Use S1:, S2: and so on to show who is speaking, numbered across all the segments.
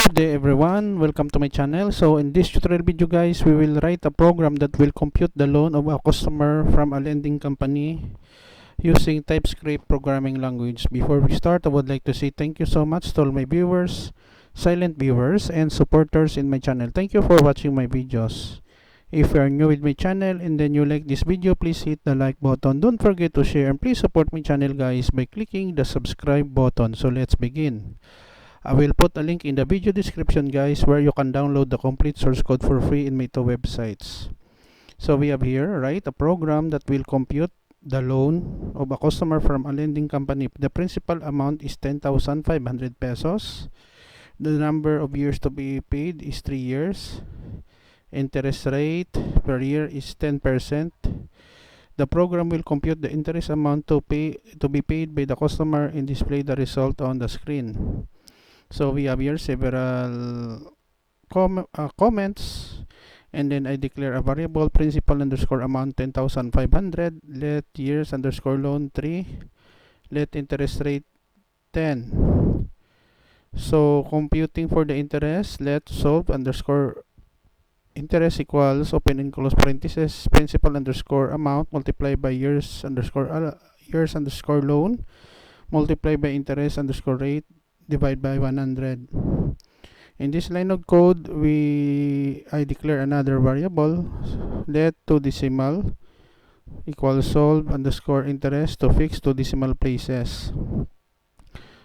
S1: Good day everyone, welcome to my channel. So in this tutorial video guys, we will write a program that will compute the loan of a customer from a lending company using TypeScript programming language. Before we start, I would like to say thank you so much to all my viewers, silent viewers, and supporters in my channel. Thank you for watching my videos. If you are new with my channel and then you like this video, please hit the like button. Don't forget to share and please support my channel guys by clicking the subscribe button. So let's begin. I will put a link in the video description guys where you can download the complete source code for free in my two websites. So we have here, right, a program that will compute the loan of a customer from a lending company. The principal amount is 10,500 pesos. The number of years to be paid is 3 years. Interest rate per year is 10%. The program will compute the interest amount to be paid by the customer and display the result on the screen. So we have here several comments, and then I declare a variable principal underscore amount 10,500, let years underscore loan 3, let interest rate 10. So computing for the interest, let solve underscore interest equals open and close parentheses principal underscore amount multiplied by years underscore loan multiplied by interest underscore rate divide by 100. In this line of code, I declare another variable, let 2 decimal equals solve underscore interest to fix 2 decimal places.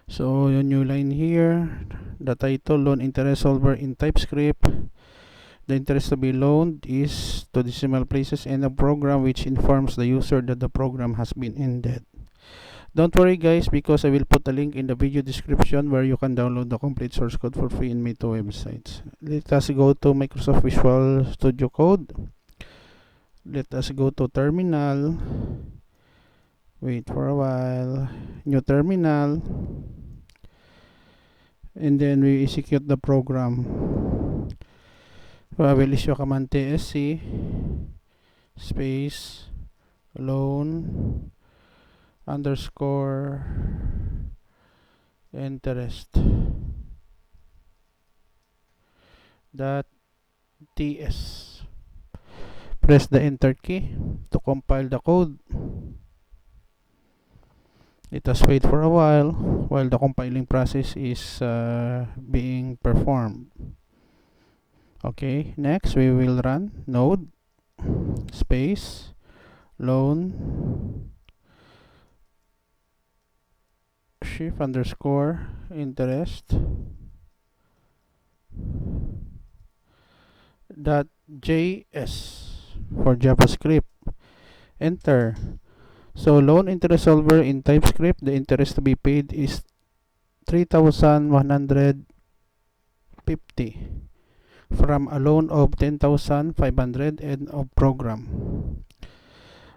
S1: So a new line here, the title loan interest solver in TypeScript. The interest to be loaned is 2 decimal places and a program which informs the user that the program has been ended. Don't worry guys, because I will put a link in the video description where you can download the complete source code for free in my two websites. Let us go to Microsoft Visual Studio Code. Let us go to terminal. Wait for a while. New terminal. And then we execute the program. I will issue command tsc space loan underscore interest dot ts. Press the enter key to compile the code. Let us wait for a while the compiling process is being performed. Okay, next we will run node space loan shift underscore interest dot js for JavaScript. Enter. So loan interest solver in TypeScript, the interest to be paid is 3,150 from a loan of 10,500 and of program.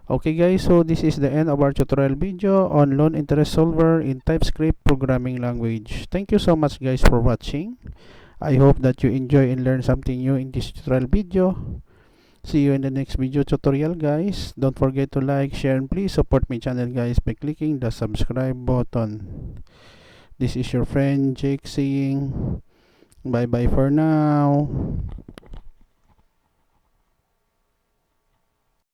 S1: Okay guys, so this is the end of our tutorial video on loan interest solver in TypeScript programming language. Thank you so much guys for watching. I hope that you enjoy and learn something new in this tutorial video. See you in the next video tutorial guys. Don't forget to like, share, and please support my channel guys by clicking the subscribe button. This is your friend Jake saying bye bye for now.